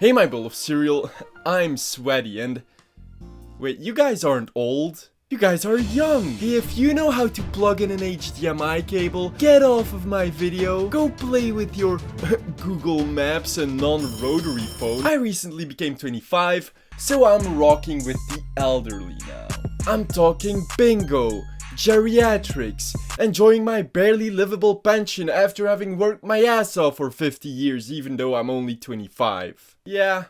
Hey my bowl of cereal, I'm sweaty and... Wait, you guys aren't old. You guys are young. If you know how to plug in an HDMI cable, get off of my video. Go play with your Google Maps and non-rotary phone. I recently became 25, so I'm rocking with the elderly now. I'm talking bingo, geriatrics, enjoying my barely livable pension after having worked my ass off for 50 years even though I'm only 25. Yeah,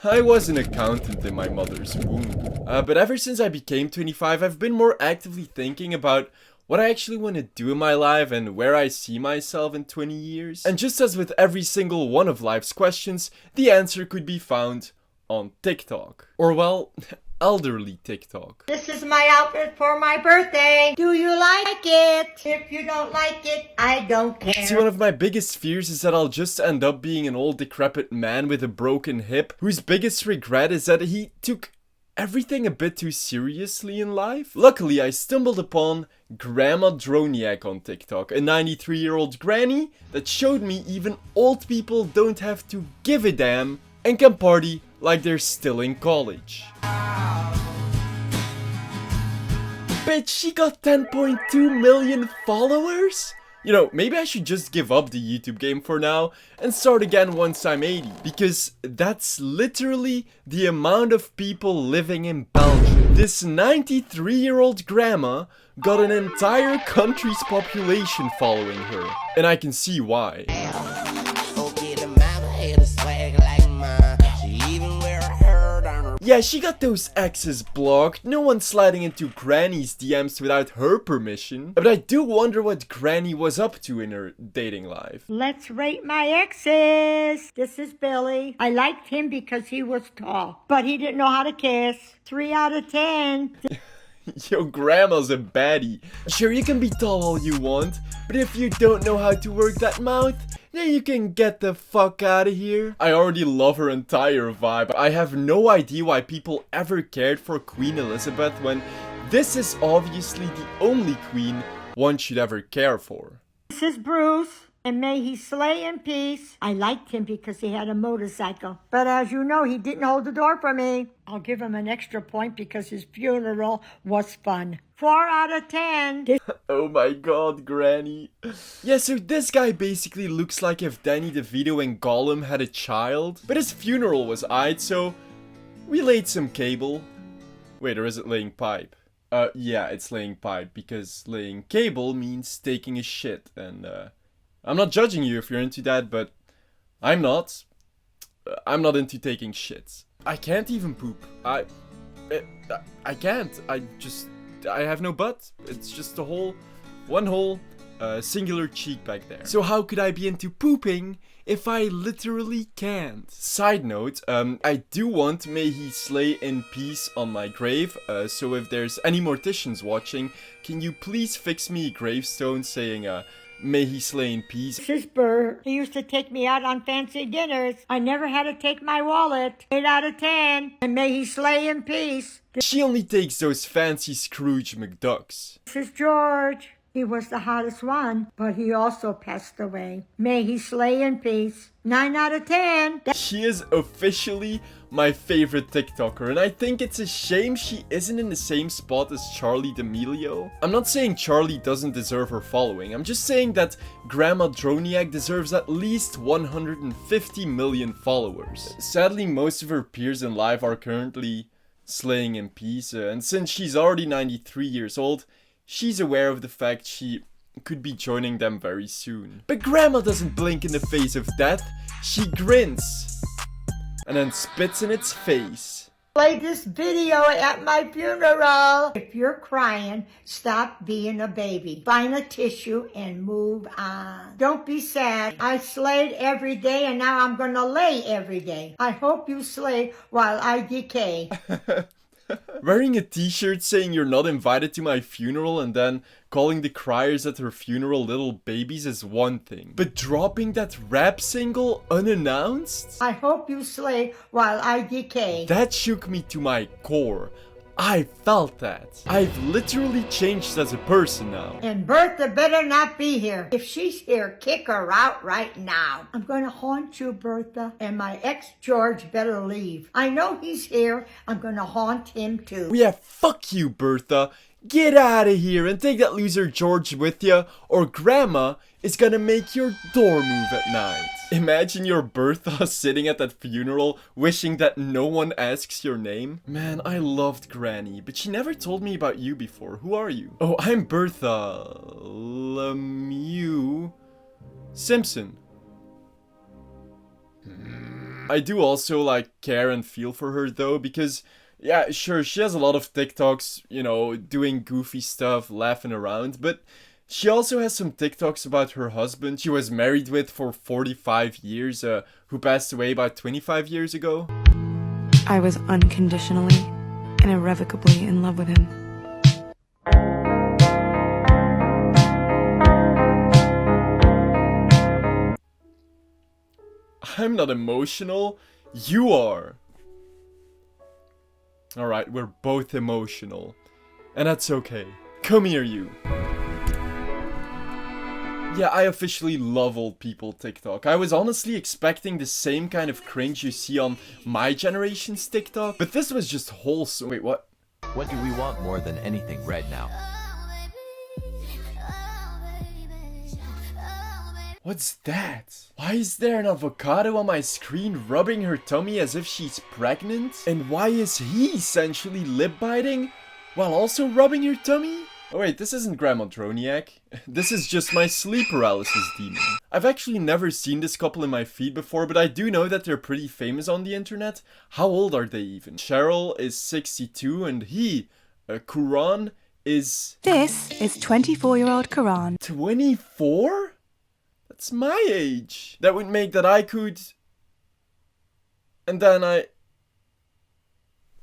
I was an accountant in my mother's womb. But ever since I became 25, I've been more actively thinking about what I actually want to do in my life and where I see myself in 20 years. And just as with every single one of life's questions, the answer could be found on TikTok. Or well, elderly TikTok. This is my outfit for my birthday. Do you like it? If you don't like it, I don't care. See, one of my biggest fears is that I'll just end up being an old decrepit man with a broken hip, whose biggest regret is that he took everything a bit too seriously in life. Luckily, I stumbled upon Grandma Droniak on TikTok, a 93-year-old granny that showed me even old people don't have to give a damn and can party like they're still in college. Bitch, she got 10.2 million followers? You know, maybe I should just give up the YouTube game for now and start again once I'm 80. Because that's literally the amount of people living in Belgium. This 93-year-old grandma got an entire country's population following her. And I can see why. Yeah, she got those exes blocked, no one sliding into Granny's DMs without her permission. But I do wonder what Granny was up to in her dating life. Let's rate my exes. This is Billy. I liked him because he was tall, but he didn't know how to kiss. 3 out of 10. Yo, grandma's a baddie. Sure, you can be tall all you want, but if you don't know how to work that mouth, then you can get the fuck out of here. I already love her entire vibe. I have no idea why people ever cared for Queen Elizabeth when this is obviously the only queen one should ever care for. This is Bruce, and may he slay in peace. I liked him because he had a motorcycle, but as you know, he didn't hold the door for me. I'll give him an extra point because his funeral was fun. 4 out of 10. Oh my god, Granny. Yeah, so this guy basically looks like if Danny DeVito and Gollum had a child. But his funeral was aight, so we laid some cable. Wait, or is it laying pipe? Yeah, it's laying pipe, because laying cable means taking a shit. And, I'm not judging you if you're into that, but I'm not. I'm not into taking shits. I can't even poop. I can't. I have no butt. It's just a hole, one hole, singular cheek back there. So how could I be into pooping if I literally can't? Side note, I do want May He Slay in Peace on my grave. So if there's any morticians watching, can you please fix me a gravestone saying, May he slay in peace. This is Burr. He used to take me out on fancy dinners. I never had to take my wallet. 8 out of 10. And may he slay in peace. She only takes those fancy Scrooge McDucks. This is George. He was the hottest one, but he also passed away. May he slay in peace. 9 out of 10. She is officially my favorite TikToker, and I think it's a shame she isn't in the same spot as Charli D'Amelio. I'm not saying Charli doesn't deserve her following, I'm just saying that Grandma Droniak deserves at least 150 million followers. Sadly, most of her peers in life are currently slaying in peace, and since she's already 93 years old, she's aware of the fact she could be joining them very soon. But Grandma doesn't blink in the face of death, she grins. And then spits in its face. Play this video at my funeral. If you're crying, stop being a baby. Find a tissue and move on. Don't be sad. I slayed every day and now I'm gonna lay every day. I hope you slay while I decay. Wearing a t-shirt saying you're not invited to my funeral and then calling the criers at her funeral little babies is one thing. But dropping that rap single unannounced? I hope you slay while I decay. That shook me to my core. I felt that. I've literally changed as a person now. And Bertha better not be here. If she's here, kick her out right now. I'm going to haunt you, Bertha, and my ex-George better leave. I know he's here. I'm going to haunt him too. Yeah, fuck you, Bertha. Get out of here and take that loser George with you, or Grandma is gonna make your door move at night. Imagine your Bertha sitting at that funeral wishing that no one asks your name. Man, I loved Granny, but she never told me about you before. Who are you? Oh, I'm Bertha Lemieux Simpson. I do also like care and feel for her though, because yeah, sure, she has a lot of TikToks, you know, doing goofy stuff, laughing around, but she also has some TikToks about her husband she was married with for 45 years, who passed away about 25 years ago. I was unconditionally and irrevocably in love with him. I'm not emotional, you are. Alright, we're both emotional. And that's okay. Come here, you. Yeah, I officially love old people TikTok. I was honestly expecting the same kind of cringe you see on my generation's TikTok, but this was just wholesome. Wait, what? What do we want more than anything right now? What's that? Why is there an avocado on my screen rubbing her tummy as if she's pregnant? And why is he essentially lip biting while also rubbing your tummy? Oh wait, this isn't Grandma Droniak. This is just my sleep paralysis demon. I've actually never seen this couple in my feed before, but I do know that they're pretty famous on the internet. How old are they even? Cheryl is 62 and he, Kuran, is... This is 24-year-old Karan. 24? That's my age. That would make that I could... And then I...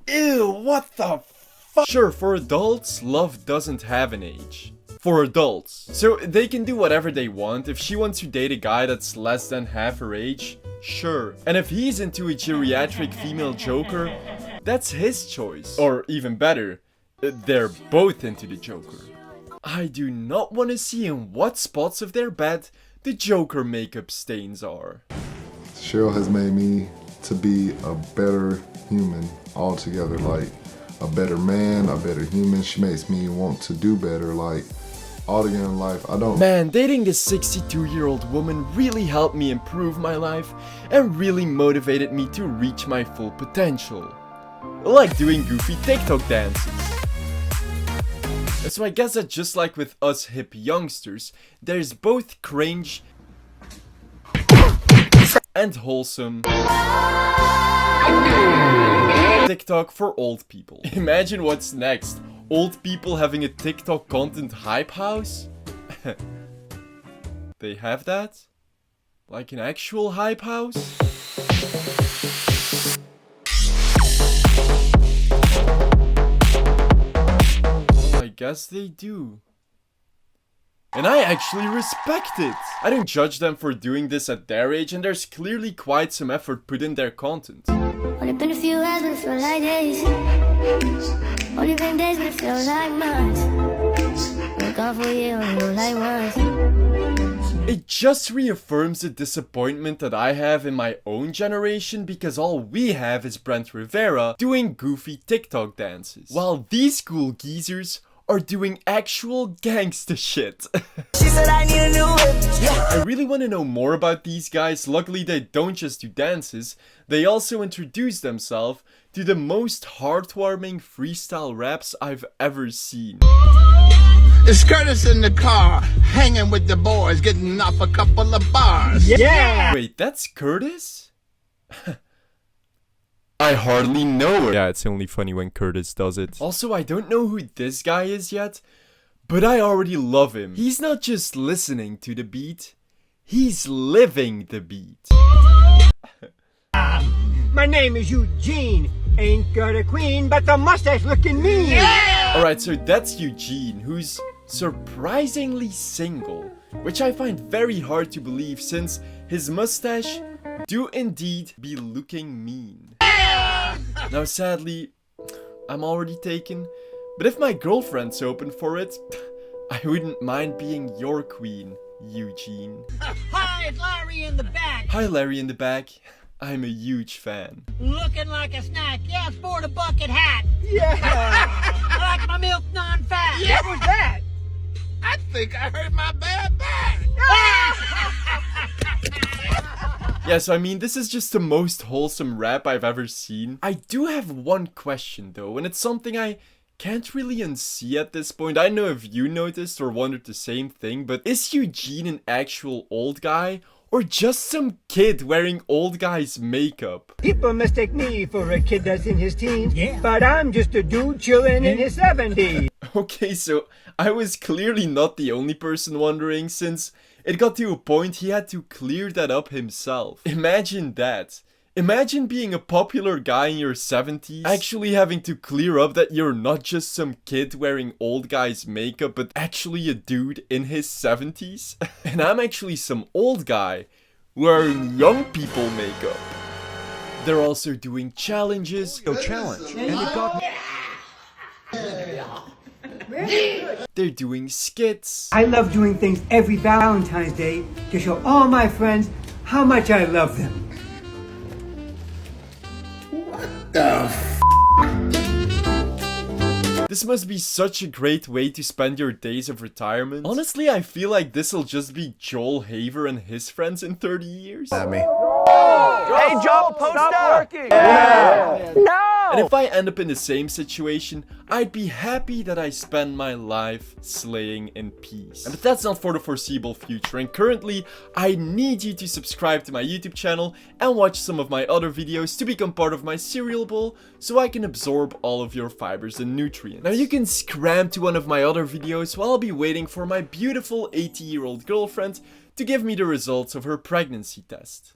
Ew, what the fuck? Sure, for adults, love doesn't have an age. For adults. So they can do whatever they want. If she wants to date a guy that's less than half her age, sure. And if he's into a geriatric female Joker, that's his choice. Or even better, they're both into the Joker. I do not want to see in what spots of their bed the Joker makeup stains are. Cheryl has made me to be a better human altogether, like a better man, a better human. She makes me want to do better, like altogether in life. I don't... Man, dating this 62-year-old woman really helped me improve my life and really motivated me to reach my full potential. Like doing goofy TikTok dances. So I guess that just like with us hip youngsters, there's both cringe and wholesome TikTok for old people. Imagine what's next. Old people having a TikTok content hype house? They have that? Like an actual hype house? I guess they do. And I actually respect it. I don't judge them for doing this at their age, and there's clearly quite some effort put in their content. Only been a few hours, but it feels like days. Only been days, but it feels like months. Been gone for a year, only know like once. It just reaffirms the disappointment that I have in my own generation, because all we have is Brent Rivera doing goofy TikTok dances, while these cool geezers are doing actual gangsta shit. She said I need a new whip. Yeah. I really want to know more about these guys. Luckily they don't just do dances, they also introduce themselves to the most heartwarming freestyle raps I've ever seen. It's Curtis in the car, hanging with the boys, getting off a couple of bars. Yeah. Wait, that's Curtis? I hardly know her. Yeah, it's only funny when Curtis does it. Also, I don't know who this guy is yet, but I already love him. He's not just listening to the beat, he's living the beat. My name is Eugene. Ain't got a queen, but the mustache looking mean. Yeah. Alright, so that's Eugene, who's surprisingly single, which I find very hard to believe since his mustache do indeed be looking mean. Now sadly, I'm already taken. But if my girlfriend's open for it, I wouldn't mind being your queen, Eugene. Hi, it's Larry in the back. Hi, Larry in the back. I'm a huge fan. Looking like a snack. Yeah, sport a bucket hat. Yeah. I like my milk non-fat. Yeah. What was that? I think I hurt my bad back. Yeah, so I mean, this is just the most wholesome rap I've ever seen. I do have one question though, and it's something I can't really unsee at this point. I don't know if you noticed or wondered the same thing, but is Eugene an actual old guy? Or just some kid wearing old guy's makeup? People mistake me for a kid that's in his teens. Yeah. But I'm just a dude chilling in his 70s. Okay, so I was clearly not the only person wondering, since it got to a point he had to clear that up himself. Imagine that. Imagine being a popular guy in your 70s, actually having to clear up that you're not just some kid wearing old guy's makeup, but actually a dude in his 70s. And I'm actually some old guy wearing young people makeup. They're also doing challenges. Challenge. And it got They're doing skits. I love doing things every Valentine's Day to show all my friends how much I love them. This must be such a great way to spend your days of retirement. Honestly, I feel like this'll just be Joel Haver and his friends in 30 years. at me. Hey, Joe, stop working. Yeah. No. And if I end up in the same situation, I'd be happy that I spend my life slaying in peace. But that's not for the foreseeable future, and currently I need you to subscribe to my YouTube channel and watch some of my other videos to become part of my cereal bowl so I can absorb all of your fibers and nutrients. Now you can scram to one of my other videos while I'll be waiting for my beautiful 80-year-old girlfriend to give me the results of her pregnancy test.